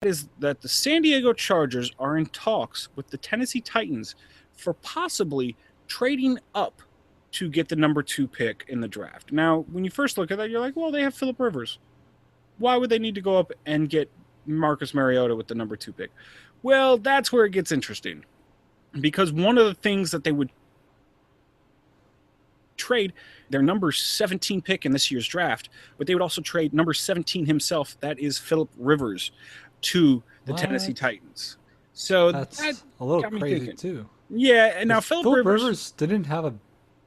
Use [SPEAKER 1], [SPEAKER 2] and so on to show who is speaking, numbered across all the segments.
[SPEAKER 1] is that the San Diego Chargers are in talks with the Tennessee Titans for possibly trading up to get the number 2 pick in the draft. Now, when you first look at that, you're like, well, they have Phillip Rivers. Why would they need to go up and get Marcus Mariota with the number 2 pick? Well, that's where it gets interesting. Because one of the things that they would trade their number 17 pick in this year's draft, but they would also trade number 17 himself, that is Phillip Rivers, to the Tennessee Titans. So
[SPEAKER 2] that's
[SPEAKER 1] that
[SPEAKER 2] a little
[SPEAKER 1] got me
[SPEAKER 2] crazy
[SPEAKER 1] thinking.
[SPEAKER 2] too.
[SPEAKER 1] Yeah, and now Phillip
[SPEAKER 2] Rivers didn't have a.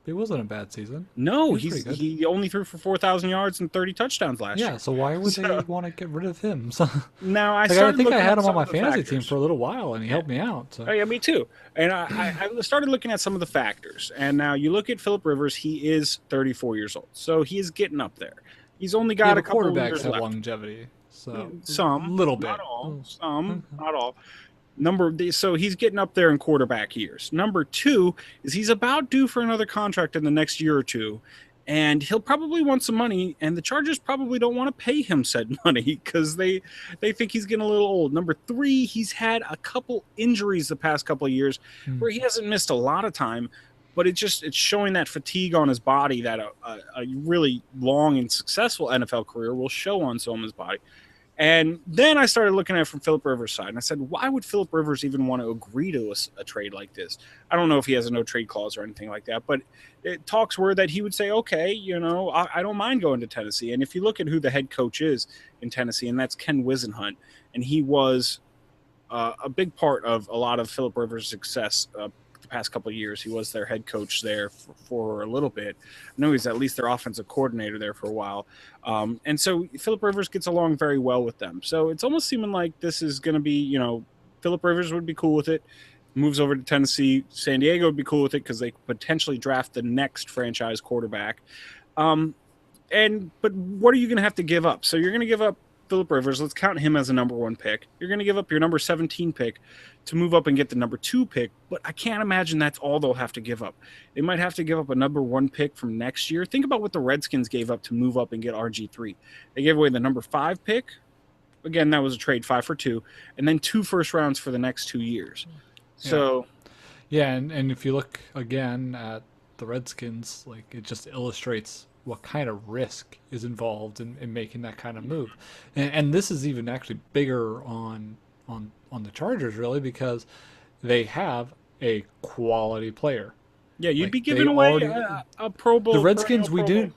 [SPEAKER 2] It wasn't a bad season.
[SPEAKER 1] No, he only threw for 4,000 yards and 30 touchdowns last year.
[SPEAKER 2] Yeah, so why would they want to get rid of him? So,
[SPEAKER 1] now
[SPEAKER 2] I think I had him on my fantasy team for a little while, and he helped me out. So.
[SPEAKER 1] Oh, yeah, me too. And I started looking at some of the factors. And now you look at Phillip Rivers; he is 34 years old, so he is getting up there. He's only got a couple of years left.
[SPEAKER 2] Longevity, so
[SPEAKER 1] some,
[SPEAKER 2] little bit,
[SPEAKER 1] not all, some, not all. So he's getting up there in quarterback years. Number 2 is he's about due for another contract in the next year or two, and he'll probably want some money, and the Chargers probably don't want to pay him said money because they think he's getting a little old. Number 3, he's had a couple injuries the past couple of years where he hasn't missed a lot of time, but it's showing that fatigue on his body that a really long and successful NFL career will show on some of his body. And then I started looking at it from Phillip Rivers' side, and I said, why would Phillip Rivers even want to agree to a trade like this? I don't know if he has a no-trade clause or anything like that, but talks were that he would say, okay, I don't mind going to Tennessee. And if you look at who the head coach is in Tennessee, and that's Ken Wisenhunt, and he was a big part of a lot of Phillip Rivers' success the past couple of years. He was their head coach there for a little bit. I know he's at least their offensive coordinator there for a while. And so Phillip Rivers gets along very well with them. So it's almost seeming like this is going to be, Phillip Rivers would be cool with it. Moves over to Tennessee. San Diego would be cool with it because they could potentially draft the next franchise quarterback. But what are you going to have to give up? So you're going to give up Phillip Rivers. Let's count him as a number 1 pick. You're going to give up your number 17 pick to move up and get the number 2 pick, but I can't imagine that's all they'll have to give up. They might have to give up a number 1 pick from next year. Think about what the Redskins gave up to move up and get RG3. They gave away the number 5 pick. Again, that was a trade 5 for 2, and then 2 first rounds for the next 2 years. So,
[SPEAKER 2] and if you look again at the Redskins, like it just illustrates what kind of risk is involved in making that kind of move. And this is even actually bigger on the Chargers, really, because they have a quality player.
[SPEAKER 1] Yeah, you'd be giving away a Pro Bowl.
[SPEAKER 2] The Redskins, we didn't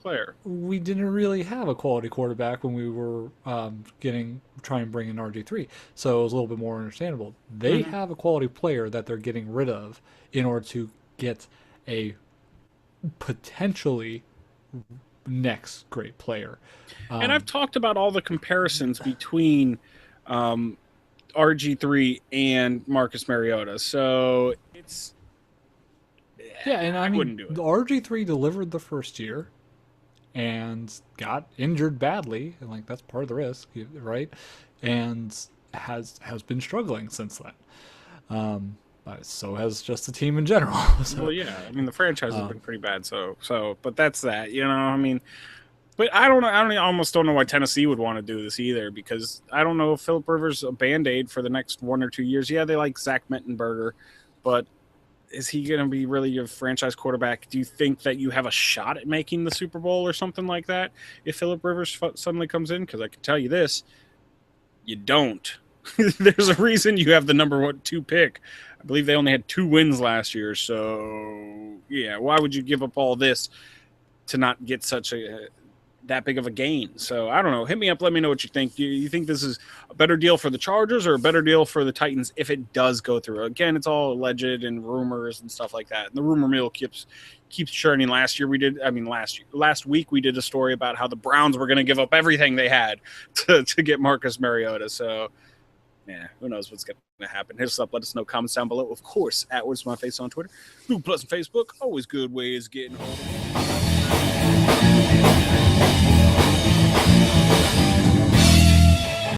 [SPEAKER 2] really have a quality quarterback when we were trying to bring in RG3, so it was a little bit more understandable. They have a quality player that they're getting rid of in order to get a potentially next great player.
[SPEAKER 1] And I've talked about all the comparisons between RG3 and Marcus Mariota, so it's
[SPEAKER 2] and I mean,
[SPEAKER 1] wouldn't do it.
[SPEAKER 2] RG3 delivered the first year and got injured badly, and like that's part of the risk, right? And has been struggling since then. So has just the team in general. So,
[SPEAKER 1] well, yeah, I mean the franchise has been pretty bad. But that's that. I mean, but I don't know. I almost don't know why Tennessee would want to do this either, because I don't know if Phillip Rivers a Band-Aid for the next 1 or 2 years. Yeah, they like Zach Mettenberger, but is he going to be really your franchise quarterback? Do you think that you have a shot at making the Super Bowl or something like that if Phillip Rivers suddenly comes in? Because I can tell you this, you don't. There's a reason you have the number 2 pick. I believe they only had 2 wins last year. So, yeah, why would you give up all this to not get that big of a gain? So, I don't know. Hit me up. Let me know what you think. Do you think this is a better deal for the Chargers or a better deal for the Titans if it does go through? Again, it's all alleged and rumors and stuff like that. And the rumor mill keeps churning. Last week we did a story about how the Browns were going to give up everything they had to get Marcus Mariota. So, yeah, who knows what's going to happen. Hit us up. Let us know. Comments down below. Of course, @Where's My Face on Twitter. Google Plus and Facebook. Always good ways getting home.